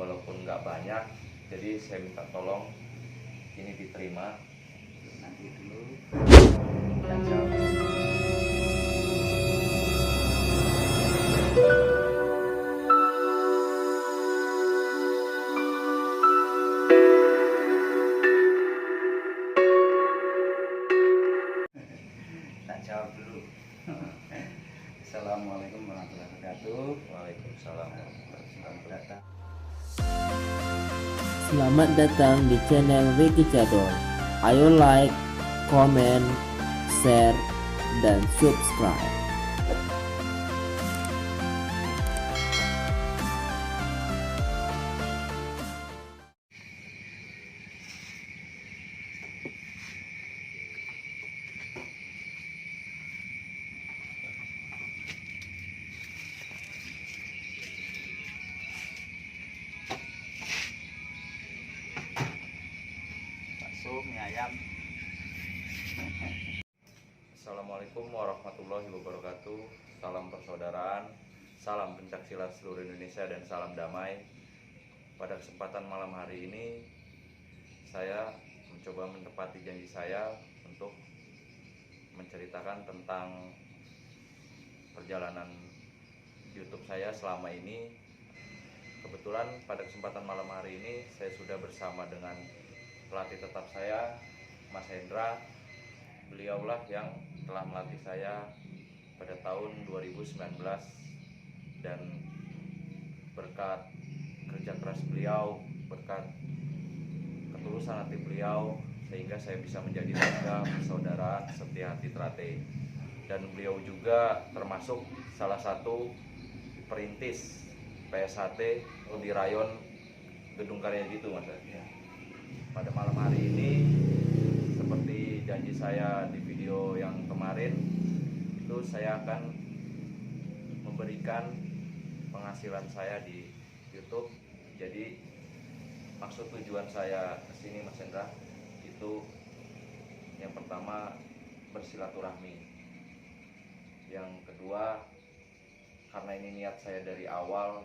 walaupun nggak banyak, jadi saya minta tolong ini diterima. Nanti dulu baca. Tak jawab dulu. Assalamualaikum warahmatullahi wabarakatuh. Waalaikumsalam warahmatullahi Selamat wabarakatuh. datang. Selamat datang di channel Ricky Chador. Ayo like, comment, share, dan subscribe. Bakso, mie ayam. Assalamualaikum warahmatullahi wabarakatuh. Salam persaudaraan, salam pencaksilat seluruh Indonesia, dan salam damai. Pada kesempatan malam hari ini, saya mencoba menepati janji saya untuk menceritakan tentang perjalanan YouTube saya selama ini. Kebetulan pada kesempatan malam hari ini saya sudah bersama dengan pelatih tetap saya, Mas Hendra. Beliaulah yang telah melatih saya pada tahun 2019, dan berkat kerja keras beliau, berkat ketulusan hati beliau, sehingga saya bisa menjadi warga persaudaraan setia hati Trate. Dan beliau juga termasuk salah satu perintis PSHT di rayon Gedung Karya gitu, Mas. Ya. Pada malam hari ini, seperti janji saya di video yang kemarin, itu saya akan memberikan penghasilan saya di YouTube. Jadi maksud tujuan saya kesini, Mas Hendra, itu yang pertama bersilaturahmi, yang kedua karena ini niat saya dari awal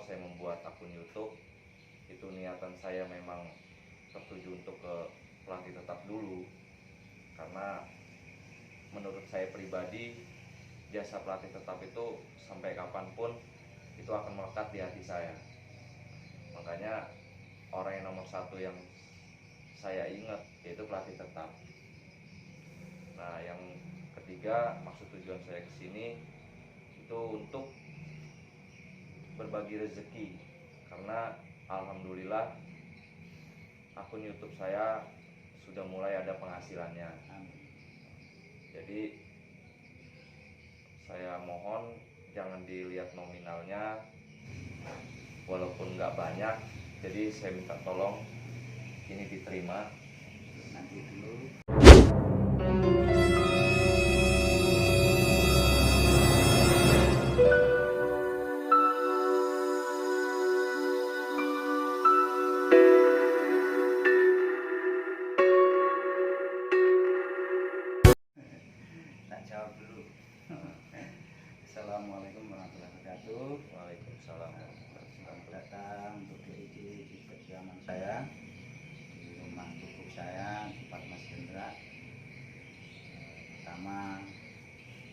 saya membuat akun YouTube, itu niatan saya memang tertuju untuk ke pelatih tetap dulu, karena menurut saya pribadi jasa pelatih tetap itu sampai kapanpun itu akan melekat di hati saya. Makanya orang yang nomor satu yang saya ingat yaitu pelatih tetap. Nah, yang ketiga, maksud tujuan saya kesini itu untuk berbagi rezeki, karena alhamdulillah akun YouTube saya sudah mulai ada penghasilannya. Amin. Jadi saya mohon jangan dilihat nominalnya, walaupun nggak banyak. Jadi saya minta tolong ini diterima. Nanti dulu. Tak jawab dulu. Assalamualaikum warahmatullahi wabarakatuh. Waalaikumsalam warahmatullahi Selamat wabarakatuh. datang untuk di kediaman saya, di rumah cukup saya, tempat Mas Hendra. Pertama,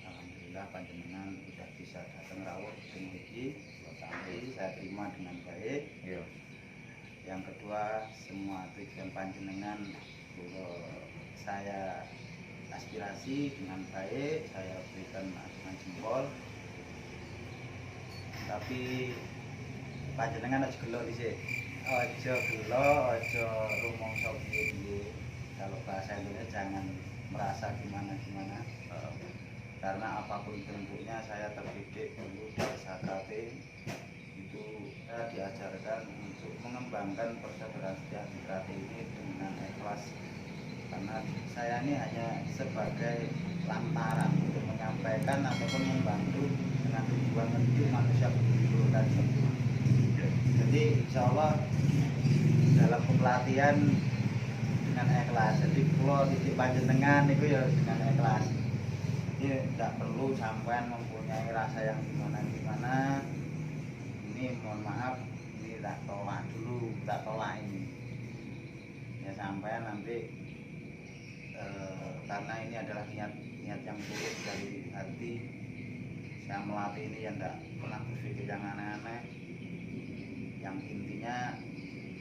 alhamdulillah panjenengan sudah bisa datang rawuh dengan iki, sampai saya terima dengan baik. Iya. Yang kedua, semua tujuan panjenengan saya aspirasi dengan baik, saya berikan acungan jempol. Tapi panjenengan aja gelo dhisik. Aja gelo, aja rumangsa piye-piye. Kalau bahasa Indonesia jangan merasa gimana-gimana. Karena apapun bentuknya saya terdidik dulu dari SKT. Itu saya diajarkan untuk mengembangkan persaudaraan setia hati Trate ini dengan ikhlas. Karena saya ini hanya sebagai lantaran untuk menyampaikan ataupun membantu dengan tujuan mendidik manusia berbulu dan sempurna. Jadi insya Allah dalam kepelatihan dengan ikhlas. Jadi kalau titik panjenengan itu ya dengan ikhlas. Jadi tidak perlu sampai mempunyai rasa yang gimana-gimana. Ini mohon maaf ini tak tolak dulu, tak tolak ini ya sampai nanti karena ini adalah niat yang tulus dari hati. Saya melatih ini yang tidak pernah berpikir yang aneh-aneh, yang intinya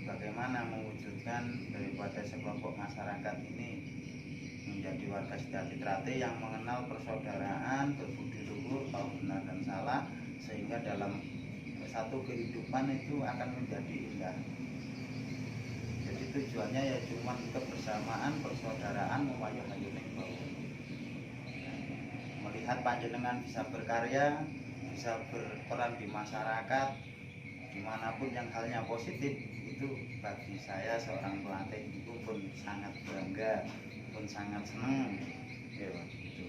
bagaimana mewujudkan daripada sekelompok masyarakat ini menjadi warga sejati Trate yang mengenal persaudaraan, berbudi luhur, tahu benar dan salah, sehingga dalam satu kehidupan itu akan menjadi indah. Jadi tujuannya ya cuma kebersamaan, persaudaraan, memayu hayuning bau. Melihat panjenengan bisa berkarya, bisa berperan di masyarakat, dimanapun yang halnya positif, itu bagi saya seorang pelatih itu pun sangat bangga, pun sangat senang. Ya, gitu.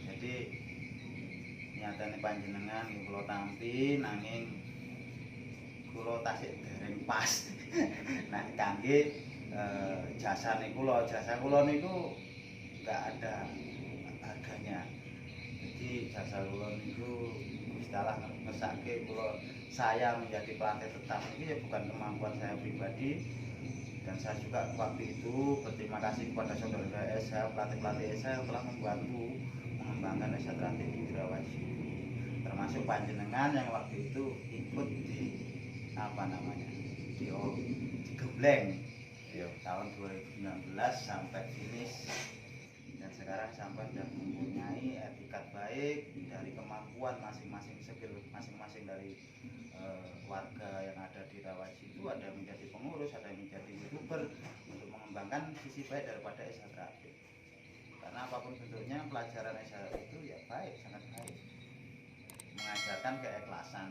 Jadi nyatane panjenengan kula tampi nanging kula tasik dereng pas. Nah kangge jasane kula, jasa kula niku enggak ada harganya. Jadi jasa kula niku istilah ngesake kula saya menjadi pelatih tetap ini ya bukan kemampuan saya pribadi, dan saya juga waktu itu berterima kasih kepada saudara saya, pelatih-pelatih saya yang telah membantu mengembangkan Esa Trate di Rawasi, termasuk panjenengan yang waktu itu ikut di di Gembleng tahun 2019 sampai finish, dan sekarang sampai sudah mempunyai etikat baik dari kemampuan masing-masing, skill masing-masing dari warga yang ada di Rawasi itu, ada yang menjadi pengurus, ada yang menjadi youtuber untuk mengembangkan sisi baik daripada Esa Trate. Karena apapun bentuknya pelajaran Esa itu ya baik, sangat baik, mengajarkan keikhlasan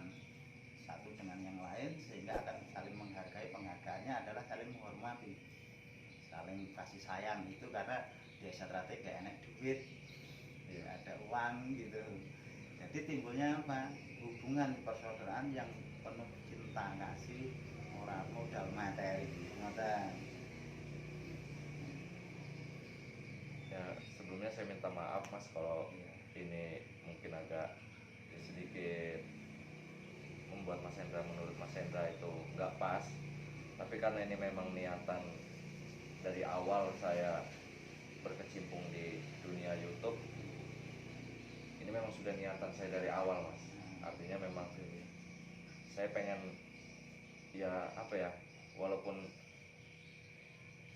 satu dengan yang lain sehingga akan saling menghargai. Penghargaannya adalah saling menghormati, saling kasih sayang. Itu karena di Esa Trate gak enak duit, ya ada uang gitu. Jadi timbulnya apa? Hubungan persaudaraan yang penuh cinta kasih, ora modal materi. Ngoten. Ya, sebelumnya saya minta maaf Mas kalau ini mungkin agak sedikit membuat Mas Hendra, menurut Mas Hendra itu nggak pas. Tapi karena ini memang niatan dari awal saya berkecimpung di dunia YouTube, ini memang sudah niatan saya dari awal Mas. Artinya memang saya pengen ya apa ya, walaupun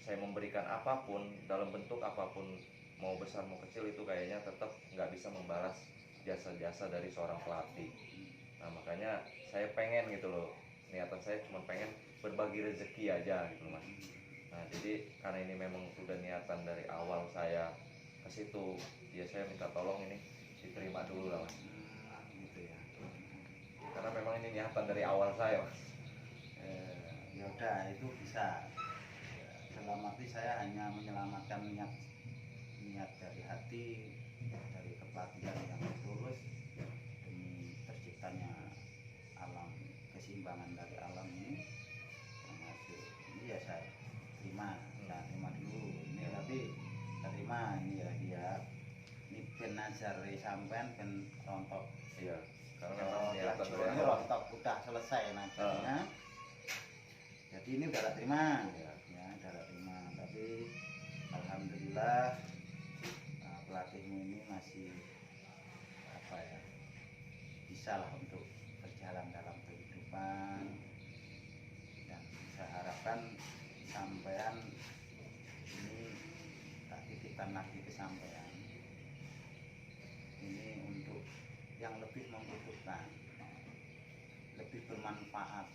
saya memberikan apapun dalam bentuk apapun, mau besar mau kecil, itu kayaknya tetap nggak bisa membalas jasa-jasa dari seorang pelatih. Nah makanya saya pengen gitu loh, niatan saya cuma pengen berbagi rezeki aja gitu Mas. Nah jadi karena ini memang sudah niatan dari awal saya ke situ, ya saya minta tolong ini diterima dulu lah Mas. Gitu ya. Karena memang ini niatan dari awal saya Mas. Ya udah itu bisa. Dalam arti saya hanya menyelamatkan niat dari hati, dari kepelatihan yang tulus demi terciptanya alam, keseimbangan dari alam ini. Termasuk ini ya saya terima dulu ini, tapi saya terima ini ya dia ini ben nazar sampean ben rontok. Iya, karena memang niatan dari ini awal. rontok udah selesai nazarnya. Jadi ini udah tak terima. Ya udah tak terima, tapi alhamdulillah pelatihmu ini masih apa ya, bisa lah untuk berjalan dalam kehidupan, dan saya harapkan sampean ini tak titipkan lagi ke sampean ini untuk yang lebih membutuhkan, lebih bermanfaat.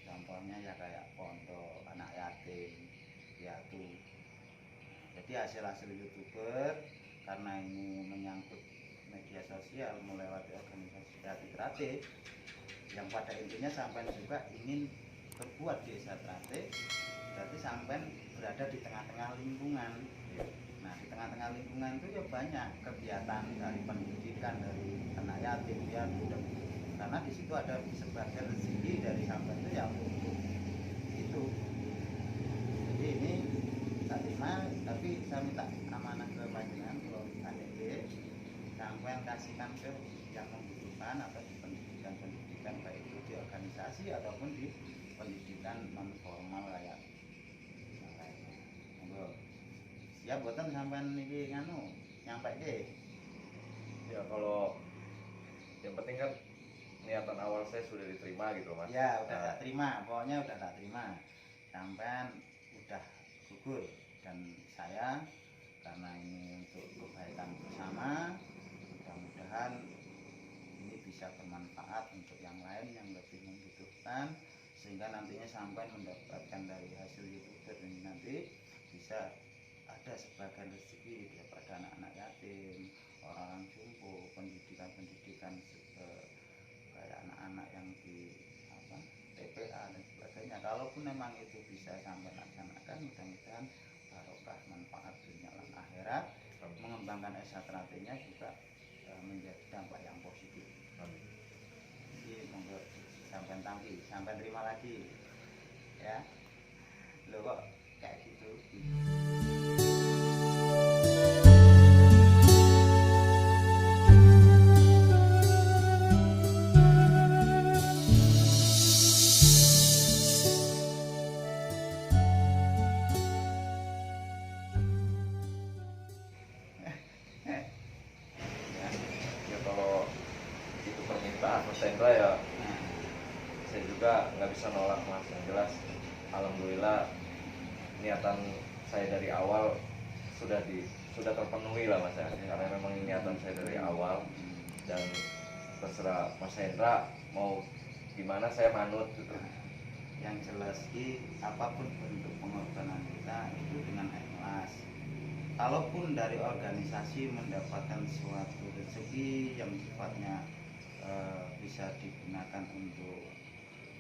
Contohnya ya kayak pondok, anak yatim, piatu. Jadi hasil-hasil youtuber, karena ini menyangkut media sosial melewati organisasi Esa Trate, yang pada intinya sampean juga ingin berbuat di Esa Trate, berarti sampean berada di tengah-tengah lingkungan. Nah di tengah-tengah lingkungan itu ya banyak kegiatan dari pendidikan, dari anak yatim, piatu, dan karena di situ ada sebagian rezeki dari sampean itu yang untuk itu. Jadi ini tak terima, tapi saya minta amanah ke panjenengan kalau ADG sampean kasihkan ke yang membutuhkan atau di pendidikan baik itu di organisasi ataupun di pendidikan non formal kayak monggo. Siap boten sampean iki nganu nyampaike. Ya kalau yang penting kan niatan awal saya sudah diterima gitu Mas. Ya udah tak terima, pokoknya udah tak terima. Sampean udah gugur dan saya karena ini untuk kebaikan bersama, mudah-mudahan ini bisa bermanfaat untuk yang lain yang lebih membutuhkan, sehingga nantinya sampai mendapatkan dari hasil YouTuber ini nanti bisa ada sebagian rezeki daripada anak-anak yatim, orang jumbo, pendidikan kayak anak-anak yang di TPA dan sebagainya. Kalaupun memang itu bisa sampai laksanakan, mudah-mudahan barokah manfaat dunia dan akhirat, mengembangkan S1-nya juga menjadi dampak yang positif. Jadi monggo sampai tampi, sampai terima lagi ya. Loh kok kayak gitu. Ya kalau itu permintaan Mas Hendra ya saya juga nggak bisa nolak Mas. Yang jelas alhamdulillah niatan saya dari awal sudah terpenuhi lah Mas ya. Karena memang niatan saya dari awal, dan terserah Mas Hendra mau gimana saya manut gitu. Yang jelas apapun bentuk pengorbanan kita itu dengan ikhlas. Kalaupun dari organisasi mendapatkan suatu rezeki yang sifatnya bisa digunakan untuk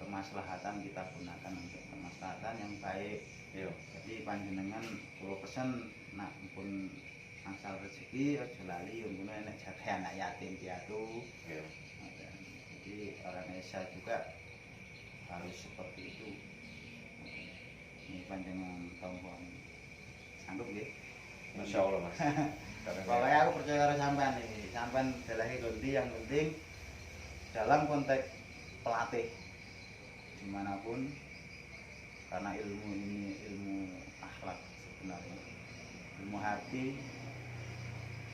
kemaslahatan, kita gunakan untuk kemaslahatan yang baik. Iya. Jadi panjenengan kula pesen nak pun angsal rezeki aja lali ngono nek jare anak yatim piatu. Iya. Jadi orang Indonesia juga harus seperti itu. Ini panjenengan kaum sanggup nggih? Masya Allah Mas. Pokoknya aku percaya karo sampean ini. Sampean dalahe ganti, yang penting dalam konteks pelatih dimanapun, karena ilmu ini ilmu akhlak sebenarnya, ilmu hati.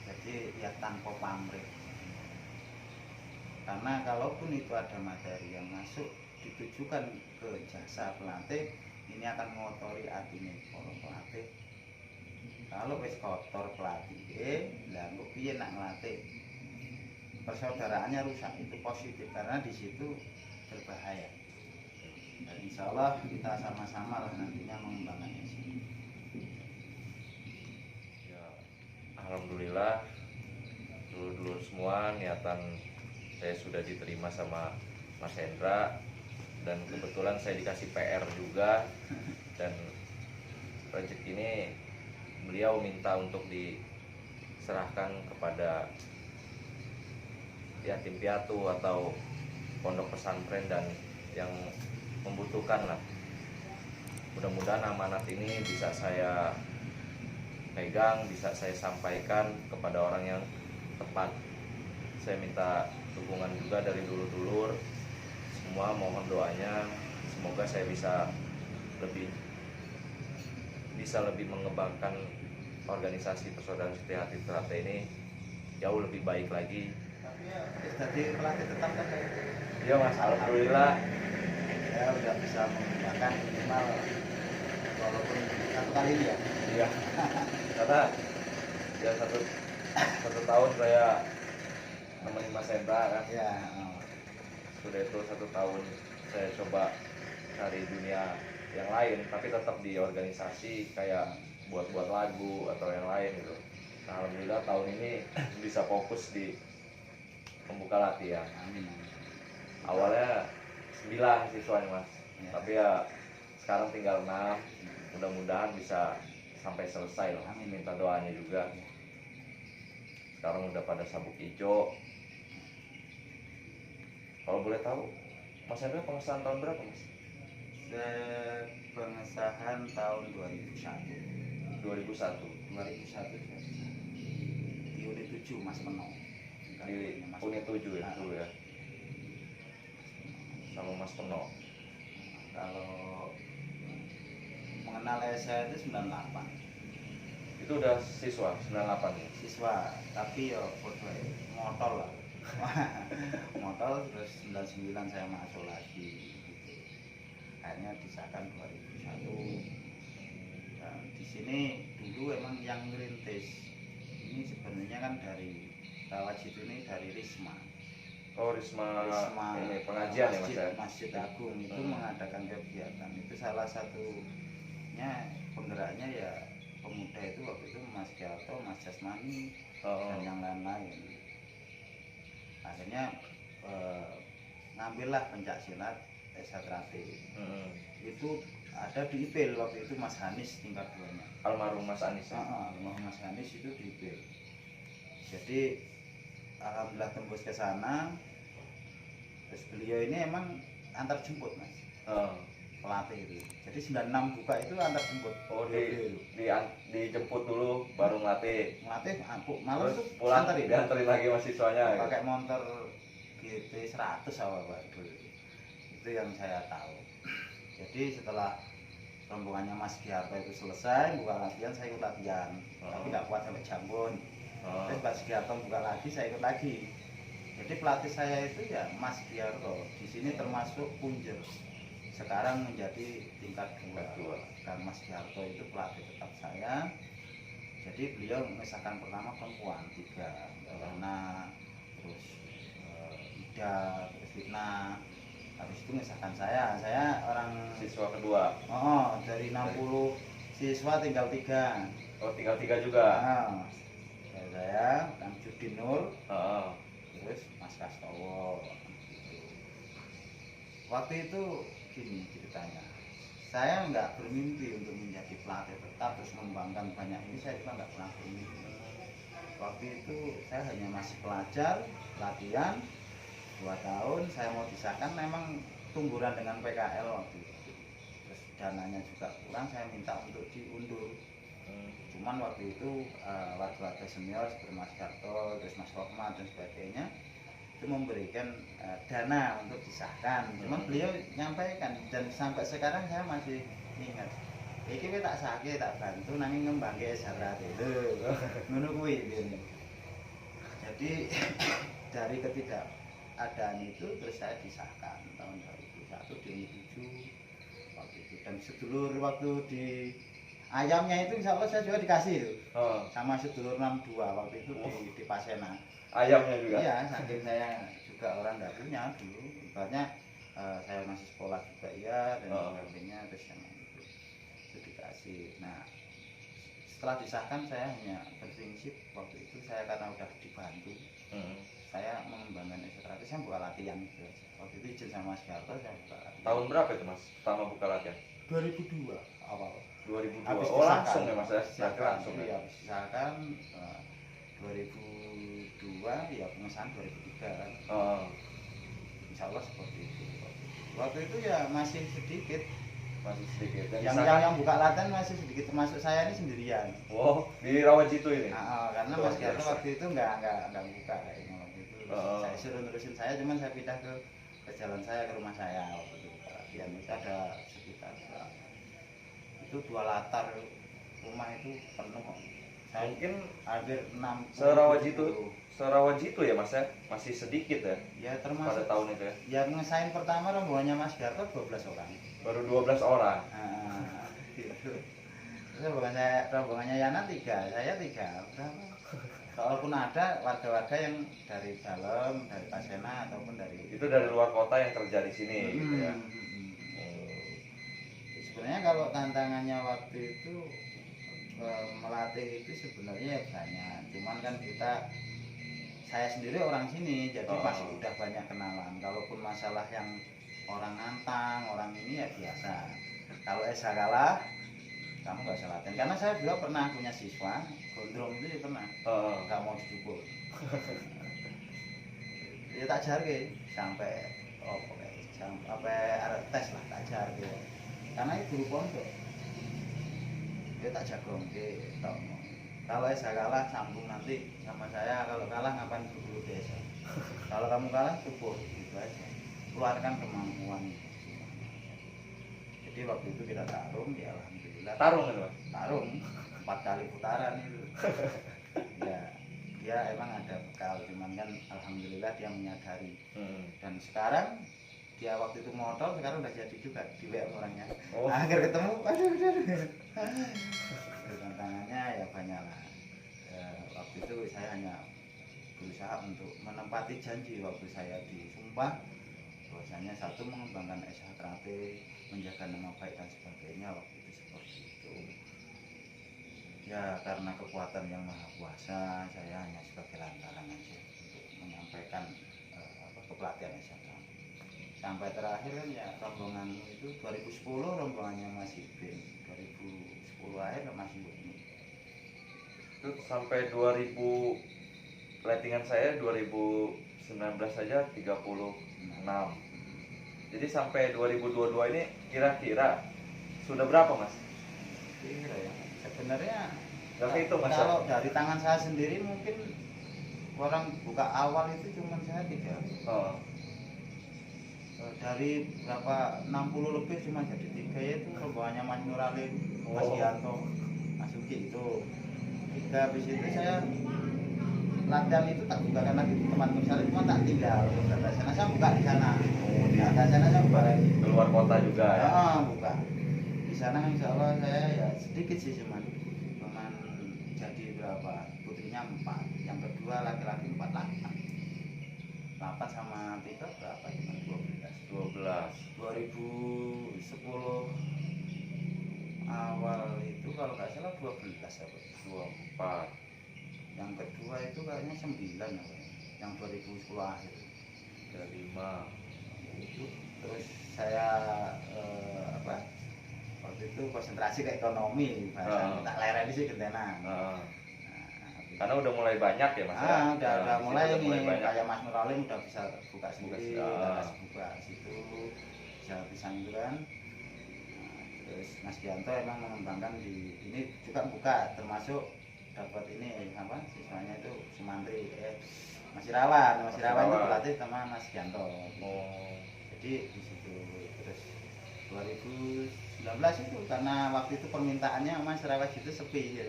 Jadi ya tanpa pamrih. Karena kalaupun itu ada materi yang masuk ditujukan ke jasa pelatih, ini akan mengotori hatinya para pelatih. Kalau wis kotor pelatih, lah kok piye nak ngelatih? Persaudaraannya rusak, itu positif karena di situ berbahaya. Dan insya Allah kita sama-sama lah nantinya mengembangkannya sini. Ya, alhamdulillah dulur-dulur semua niatan saya sudah diterima sama Mas Hendra, dan kebetulan saya dikasih PR juga, dan rezeki ini beliau minta untuk diserahkan kepada yatim piatu atau pondok pesantren dan yang membutuhkan lah. Mudah-mudahan amanat ini bisa saya pegang, bisa saya sampaikan kepada orang yang tepat. Saya minta dukungan juga dari dulur-dulur semua, mohon doanya semoga saya bisa lebih mengembangkan organisasi Persaudaraan Setiahati Ternate ini jauh lebih baik lagi. Tapi ya jadi pelatih tetap kan? Iya Mas, alhamdulillah Ya udah bisa mengembangkan minimal walaupun satu kali ini ya. iya. Karena ya satu tahun saya nemenin Mas Hendra kan, Ya. sudah itu 1 tahun saya coba cari dunia yang lain, tapi tetap di organisasi kayak buat lagu atau yang lain gitu. Nah, alhamdulillah tahun ini bisa fokus di membuka latihan. Amin. Awalnya 9 siswanya Mas, Ya. tapi ya sekarang tinggal 6. Mudah-mudahan bisa sampai selesai loh. Amin. Minta doanya juga. Sekarang udah pada sabuk hijau. Kalau boleh tahu, Mas Hendra pengesahan tahun berapa Mas? Pengesahan tahun 2001. 2001 Di unit 7 Mas Peno. di unit 7 ya dulu ya, sama Mas Peno. Kalau kenal saya itu 98. Itu udah siswa 98 ya? Siswa, tapi ya foto motor lah. Motor, terus 99 saya masuk lagi gitu. Akhirnya disahkan 2001. Dan di sini dulu emang yang ngerintis ini sebenarnya kan dari Rawajitu ini dari Risma. Oh, Risma ini pengajian ya Mas ya? Masjid Agung itu mengadakan kegiatan. Itu salah satunya penggeraknya ya pemuda itu waktu itu Mas Giarto, Mas Jasmani, dan yang lain-lain. Akhirnya ngambillah pencaksilat S1 itu ada di IPIL waktu itu Mas Hanis tingkat 2-nya. Almarhum Mas Anis. Almarhum Mas Hanis itu di IPIL. Jadi alhamdulillah tembus ke sana. Terus beliau ini emang antar jemput Mas. Pelatih itu. Jadi 96 buka itu antar jemput. Oh, dijemput dulu baru ngelatih. Ngelatih malam tuh pulang anterin. dianterin lagi mahasiswanya. Pakai motor GT 100 awal Pak dulu. Itu yang saya tahu. Jadi setelah rombongannya Mas Giarto itu selesai buka latihan, saya ikut latihan. Tapi nggak kuat sampai jambon. Terus Mas Giarto buka lagi, saya ikut lagi. Jadi pelatih saya itu ya Mas Giarto. Di sini termasuk punjer. Sekarang menjadi tingkat 2. Dan Mas Giarto itu pelatih tetap saya. Jadi beliau mengesahkan pertama perempuan 3, Rana, terus Ida, terus Fitna. Habis itu mengesahkan saya orang Siswa kedua. Dari 60 siswa tinggal 3. Oh, tinggal 3 juga. Saya Kang Judin Nur, terus Mas Kastowo. Waktu itu gini ceritanya, saya nggak bermimpi untuk menjadi pelatih tetap terus mengembangkan banyak ini, saya juga nggak pernah bermimpi. Waktu itu saya hanya masih pelajar, latihan 2 tahun, saya mau disahkan memang tumburan dengan PKL waktu itu. Terus dananya juga kurang, saya minta untuk diundur. Cuman waktu itu warga-warga senior seperti Mas Giarto, terus Mas Rohmat dan sebagainya itu memberikan dana untuk disahkan. Cuman beliau nyampaikan dan sampai sekarang saya masih ingat. Iki tak sakit tak bantu nanging ngembangke syarat itu. Ngono kuwi. Jadi dari ketidakadaan itu terus saya disahkan tahun 2001 2007 waktu itu. Dan sedulur waktu di ayamnya itu insya Allah saya juga dikasih itu. Sama sedulur 62 waktu itu di Pasena. Ayamnya juga? Iya, saking saya juga orang nggak punya dulu. Ibaratnya saya masih sekolah juga ya dan sebagainya, terus yang itu dikasih. Nah, setelah disahkan saya hanya berprinsip waktu itu saya karena udah dibantu. Saya mengembangkan S100, saya buka latihan gitu. Waktu itu izin sama Mas Giarto, saya buka latihan. Tahun berapa itu Mas pertama buka latihan? 2002 awal. 2002. Habis Langsung ya Mas ya? Langsung ya. Habis disahkan 2002 ya pengesahan 2003 kan. Insya Allah seperti itu. Waktu itu ya masih sedikit. Yang buka latihan masih sedikit, termasuk saya ini sendirian. Oh, di Rawajitu ini? Karena Mas Giarto waktu itu nggak buka kayaknya waktu itu. Saya suruh nerusin saya, cuman saya pindah ke jalan saya, ke rumah saya waktu itu. Latihan itu ada sekitar itu 2 latar rumah itu penuh. Saya Mungkin hampir 6 Serawajitu ya Mas ya? Masih sedikit ya? Ya termasuk pada tahun itu ya? Ya ngesain pertama rombongannya Mas Giarto 12 orang. Baru 12 orang? Gitu. Terus rombongannya Yana 3, saya 3. Berapa? Kalaupun ada warga-warga yang dari dalam, dari Pasena ataupun dari... Itu dari luar kota yang kerja di sini gitu ya? Sebenarnya kalau tantangannya waktu itu melatih itu sebenarnya banyak, cuman kan saya sendiri orang sini jadi pasti udah banyak kenalan. Kalaupun masalah yang orang nantang, orang ini ya biasa. Kalau SH kalah kamu nggak usah latihan, karena saya juga pernah punya siswa gondrong itu ya pernah nggak mau didukul. Ya tak jarke sampai sampai tes lah tak jarke karena itu guru pondok. Dia tak jagong kalau saya kalah sambung nanti sama saya, kalau kalah ngapain guru desa. Kalau kamu kalah syukur gitu aja, keluarkan kemampuan. Jadi Jadi waktu itu kita tarung, ya alhamdulillah. Tarung kan Mas? Tarung 4 kali putaran itu. Ya, dia emang ada bekal, cuman kan alhamdulillah dia menyadari. Dan sekarang dia waktu itu motor, sekarang udah jadi juga di WM orangnya. Akhir ketemu, aduh. Tantangannya ya banyak lah. Waktu itu saya hanya berusaha untuk menempati janji waktu saya disumpah bahwasanya satu mengembangkan SHKP, menjaga nama baik dan sebagainya. Waktu itu seperti itu. Ya karena kekuatan yang maha kuasa, saya hanya sebagai lantaran aja untuk menyampaikan kepelatihan SHKP. Sampai terakhir kan ya rombongan itu 2010 rombongannya masih B, 2010 akhir masih ini. Itu sampai 2000 ratingan saya 2019 saja 36. Jadi sampai 2022 ini kira-kira sudah berapa Mas? Kira ya. Sebenarnya itu Mas. Kalau dari tangan saya sendiri mungkin orang buka awal itu cuma saya 3. Dari berapa 60 lebih cuma jadi 3, yaitu rombongannya Mas Nuralim, Mas Gianto, Mas Uki itu 3. Habis itu saya latihan itu tak bukakan lagi di tempat misalnya, cuma tak tinggal beberapa sana saya buka di sana. Di atas sana saya buka lagi. Keluar kota juga ya? Buka. Di sana insya Allah saya ya sedikit sih cuman jadi berapa? Putrinya 4, yang kedua laki-laki 48 sama Tito berapa? Cuma 12. 2010 awal itu kalau nggak salah 12 apa? 24. Yang kedua itu kayaknya 9 apa? Yang 2010 akhir. 35. Itu terus saya waktu itu konsentrasi ke ekonomi, bahasa tak lereni sih gentenan. Karena udah mulai banyak ya Mas? Udah mulai nih, kayak Mas Nuralim udah bisa buka sendiri, udah buka situ, bisa itu kan. Terus Mas Gianto emang mengembangkan di ini juga buka, termasuk dapat ini apa siswanya itu Sumantri, Mas Irawan itu berlatih sama Mas Gianto. Jadi di situ. Terus 2019 itu karena waktu itu permintaannya Mas Irawan itu sepi ya.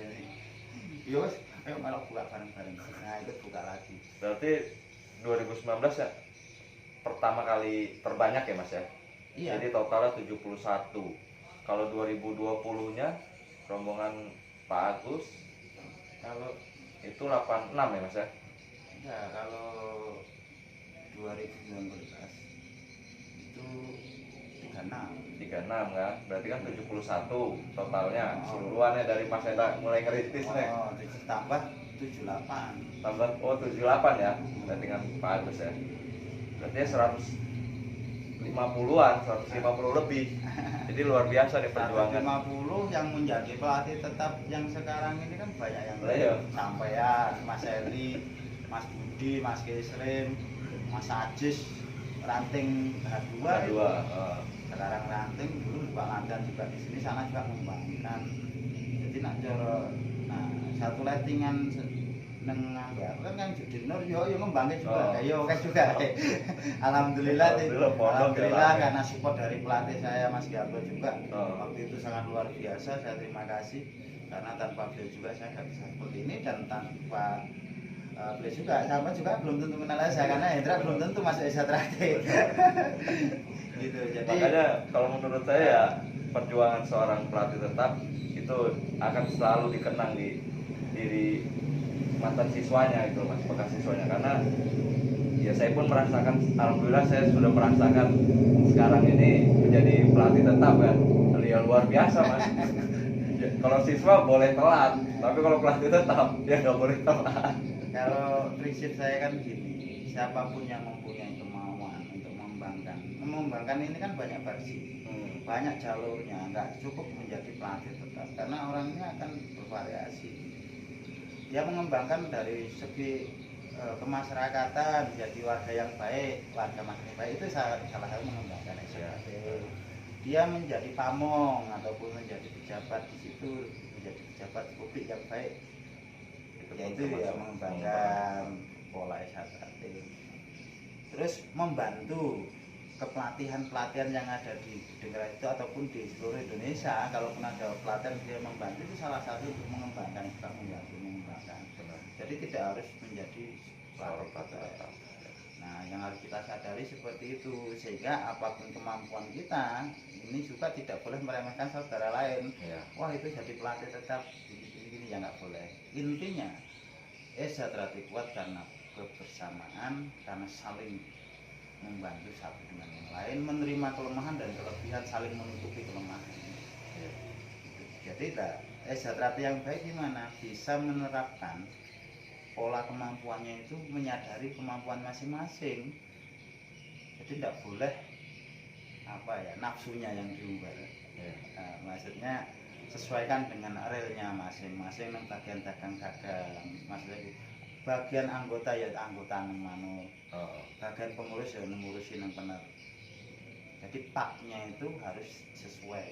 Yos, ayo malah buka bareng-bareng. Nah, itu buka lagi. Berarti 2019 ya pertama kali terbanyak ya Mas ya? Iya. Jadi totalnya 71. Kalau 2020-nya rombongan Pak Agus kalau itu 86 ya Mas ya? Ya, kalau 2019 itu 36 kan? Berarti kan 71 totalnya keseluruhannya dari Mas Eda mulai ngerintis nih. Tambah 78. Tambah 78 ya. Berarti kan Pak Agus ya. Berarti 150-an, 150 lebih. Jadi luar biasa nih perjuangan. 150 yang menjadi pelatih tetap yang sekarang ini kan banyak yang sampean, Mas Eli, Mas Budi, Mas Keslim, Mas Ajis, ranting H2 itu. Sekarang ranting dulu buka latihan juga di sini, sana juga mengembangkan. Jadi satu lettingan neng kan yang jadi nur yo ngembangin juga, yo kes juga. Alhamdulillah karena support dari pelatih saya Mas Gianto juga. Waktu itu sangat luar biasa, saya terima kasih karena tanpa beliau juga saya nggak bisa seperti ini, dan tanpa beliau juga sama juga belum tentu kenal saya karena Hendra belum tentu masuk SHKP. Gitu. Jadi makanya kalau menurut saya ya perjuangan seorang pelatih tetap itu akan selalu dikenang di diri mantan siswanya gitu Mas, bekas siswanya, karena ya saya pun merasakan, alhamdulillah saya sudah merasakan sekarang ini menjadi pelatih tetap kan, ya luar biasa Mas. Kalau siswa boleh telat, tapi kalau pelatih tetap dia nggak boleh telat. Kalau prinsip saya kan gini, siapapun yang mempunyai kemauan untuk mengembangkan ini kan banyak versi, banyak jalurnya, nggak cukup menjadi pelatih tetap karena orangnya akan bervariasi. Dia mengembangkan dari segi kemasyarakatan, menjadi warga yang baik, warga masyarakat baik, itu salah satu mengembangkan SHKP. Dia menjadi pamong ataupun menjadi pejabat di situ, menjadi pejabat publik yang baik, yaitu ya mengembangkan pola SHKP. Terus membantu kepelatihan yang ada di Dengeran itu ataupun di seluruh Indonesia, kalaupun ada pelatihan dia membantu, itu salah satu untuk mengembangkan, juga membantu mengembangkan. Jadi tidak harus menjadi pelatih. Nah, yang harus kita sadari seperti itu, sehingga apapun kemampuan kita ini juga tidak boleh meremehkan saudara lain. Wah, itu jadi pelatih tetap gini ya, nggak boleh. Intinya Eza Trati kuat karena kebersamaan, karena saling membantu satu dengan yang lain, menerima kelemahan dan kelebihan, saling menutupi kelemahan. Jadi Eza Trati yang baik gimana? Bisa menerapkan pola kemampuannya itu, menyadari kemampuan masing-masing. Jadi tidak boleh nafsunya yang diumbar. Nah, maksudnya sesuaikan dengan realnya masing-masing. Nang bagian dagang-dagang, maksudnya bagian anggota ya anggota nang manut, bagian pengurus ya ngurusin nang bener. Jadi paknya itu harus sesuai.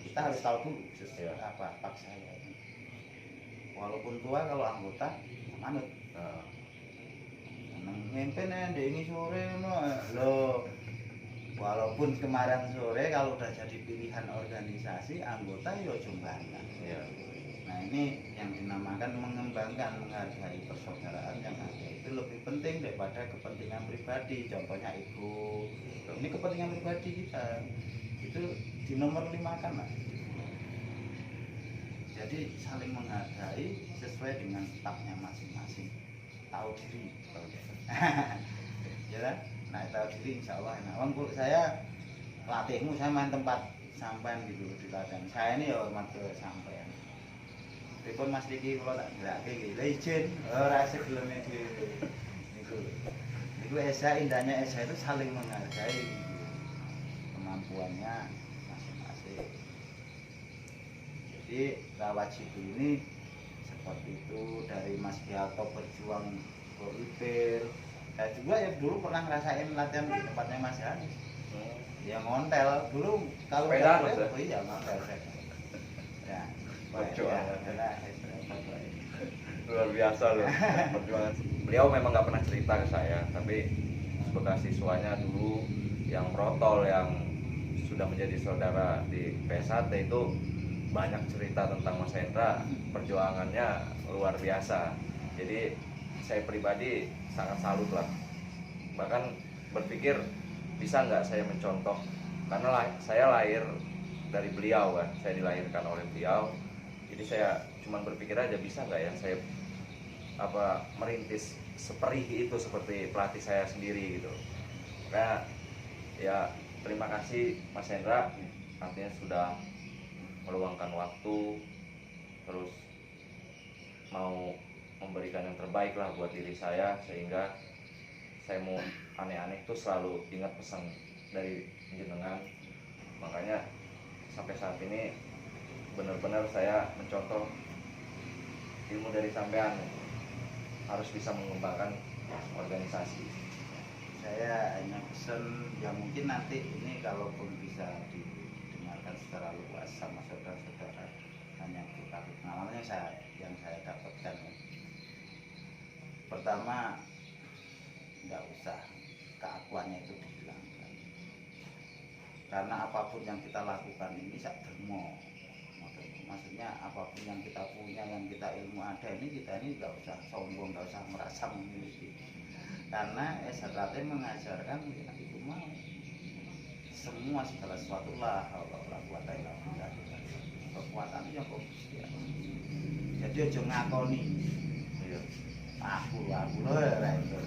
Kita harus tahu dulu sesuai apa pak saya. Walaupun tua, kalau anggota manut. Ngimpen ini sore loh. Walaupun kemarin sore kalau udah jadi pilihan organisasi, anggota ya jumlahnya. Nah, ini yang dinamakan mengembangkan, menghargai persaudaraan yang ada itu lebih penting daripada kepentingan pribadi. Contohnya ego. Ini kepentingan pribadi kita. Itu di nomor 5 kan, Mas. Jadi saling menghargai sesuai dengan taknya masing-masing. Tahu diri. Ya kan? Nah, tahu diri insya Allah. Nah, untuk saya pelatihmu, saya main tempat sampean gitu di latihan. Saya ini ya hormat ke sampean. Pripun Mas Riki kalau tak gerak iki. Lah izin ora segeleme dhewe. Niku Eza, indahnya Eza itu saling menghargai gitu. Kemampuannya masing-masing. Jadi Rawajib ini seperti itu. Dari Mas Gialto berjuang ke IPIL. Saya juga ya dulu pernah ngerasain latihan di tempatnya Mas Hanis. Ya ngontel dulu kalau sepeda boleh, iya ngontel saya. Ya, luar biasa loh perjuangan. Beliau memang nggak pernah cerita ke saya, tapi sebagai siswanya dulu yang protol, yang sudah menjadi saudara di PS1 itu banyak cerita tentang Mas Hendra. Perjuangannya luar biasa. Jadi saya pribadi sangat salut lah. Bahkan berpikir bisa nggak saya mencontoh, karena saya lahir dari beliau kan, saya dilahirkan oleh beliau. Jadi saya cuma berpikir aja bisa nggak ya saya merintis seperih itu seperti pelatih saya sendiri gitu. Karena ya terima kasih Mas Hendra, artinya sudah meluangkan waktu, terus mau memberikan yang terbaik lah buat diri saya, sehingga saya mau aneh-aneh tuh selalu ingat pesan dari jenengan. Makanya sampai saat ini benar-benar saya mencontoh ilmu dari sampean, harus bisa mengembangkan organisasi. Saya hanya pesan ya, mungkin nanti ini kalaupun bisa didengarkan secara luas sama saudara-saudara, hanya kita pengalaman yang saya dapatkan. Pertama, nggak usah keakuannya itu dihilangkan, karena apapun yang kita lakukan ini sakdermo. Maksudnya apapun yang kita punya, yang kita ilmu ada ini, kita ini nggak usah sombong, nggak usah merasa memiliki. Karena Eza Trati mengajarkan ya, itu mah semua segala sesuatu lah Allah quwata illa billah. Kekuatan itu yang konsisten. Jadi ojo ngakoni. Aku loh itu.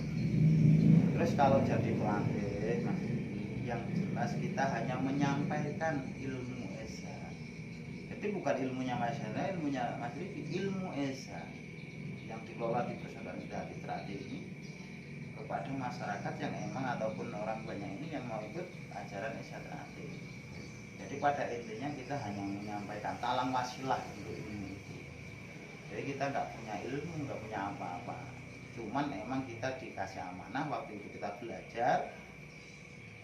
Terus kalau jadi pelatih, yang jelas kita hanya menyampaikan ilmu Eza. Jadi bukan ilmunya Mas Hendra, ilmunya Mas Riki, ilmu Eza yang dikelola di Persaudaraan Trati ini kepada masyarakat yang emang ataupun orang banyak ini yang mau ikut ajaran Eza Trati. Jadi pada intinya kita hanya menyampaikan talang wasilah untuk ilmu itu. Jadi kita nggak punya ilmu, nggak punya apa-apa. Cuman emang kita dikasih amanah waktu itu kita belajar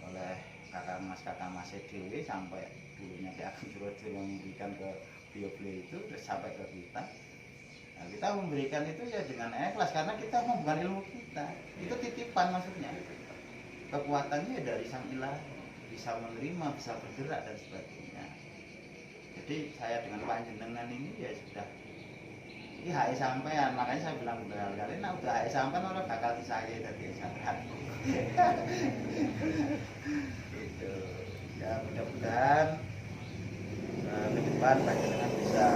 oleh kakak mas dewi, sampai dulunya di Agung Surojo yang memberikan ke beliau itu, terus sampai ke kita. Nah, kita memberikan itu ya dengan ikhlas, karena kita mau bukan ilmu kita, itu titipan maksudnya. Kekuatannya ya dari Sang Ilahi. bisa menerima, bisa bergerak dan sebagainya. Jadi saya dengan panjenengan ini ya sudah ini HE sampean, makanya saya bilang berkali-kali, nah udah HE sampean orang bakal disayai dari SHK. Gitu. Ya mudah-mudahan ke depan panjenengan bisa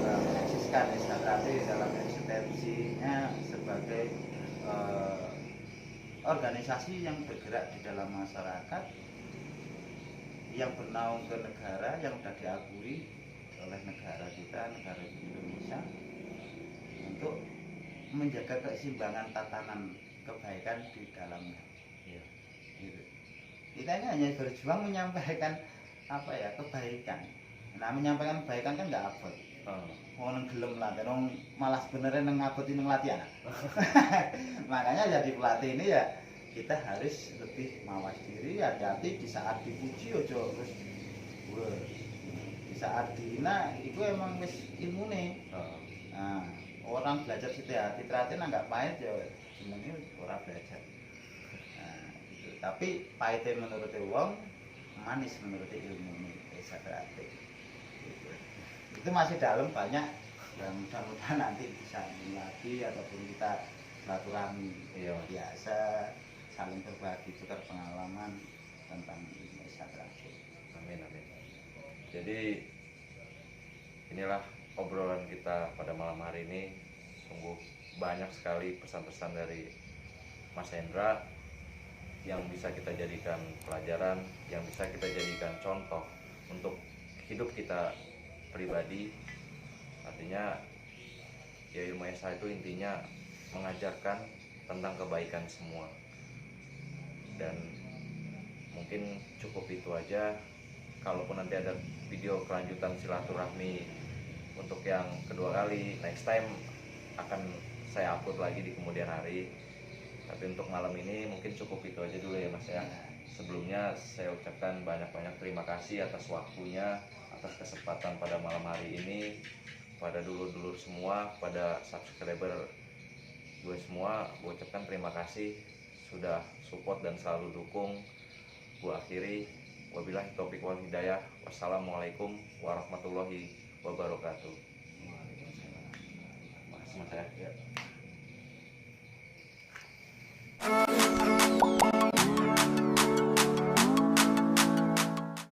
mengeksiskan SHKT dalam eksistensinya sebagai organisasi yang bergerak di dalam masyarakat, yang bernaung ke negara, yang sudah diakui oleh negara kita, negara Indonesia, untuk menjaga keseimbangan tatanan kebaikan di dalamnya. Iya. Gitu. Kita ini hanya berjuang menyampaikan apa ya, kebaikan. Nah, menyampaikan kebaikan kan nggak abot. Mau gelem lah, dong malah sebenarnya ngaboti nang latihan. Makanya jadi pelatih ini ya kita harus lebih mawas diri, hati-hati di saat dipuji ojo terus di saat dihina itu emang wis ilmune. Nah, orang belajar hati-hati teratin nggak pahit ya jenenge ora belajar. Nah, gitu. Tapi pahitnya menurut wong, manis menurut ilmu bisa kreatif. Gitu. Itu masih dalam banyak yang mudah-mudahan nanti bisa lagi ataupun kita silaturahmi biasa saling berbagi tukar pengalaman tentang Indonesia kreatif. Amin amin. Jadi inilah obrolan kita pada malam hari ini. Sungguh banyak sekali pesan-pesan dari Mas Hendra yang bisa kita jadikan pelajaran, yang bisa kita jadikan contoh untuk hidup kita pribadi. Artinya ya ilmu esa itu intinya mengajarkan tentang kebaikan semua. Dan mungkin cukup itu aja. Kalaupun nanti ada video kelanjutan silaturahmi untuk yang kedua kali, next time akan saya upload lagi di kemudian hari. Tapi untuk malam ini mungkin cukup itu aja dulu ya Mas ya. Sebelumnya saya ucapkan banyak-banyak terima kasih atas waktunya, atas kesempatan pada malam hari ini, pada dulur-dulur semua, pada subscriber gue semua, gue ucapkan terima kasih sudah support dan selalu dukung. Gue akhiri, wabillahi taufiq wal hidayah. Wassalamualaikum warahmatullahi wabarakatuh. Makasih Mas ya.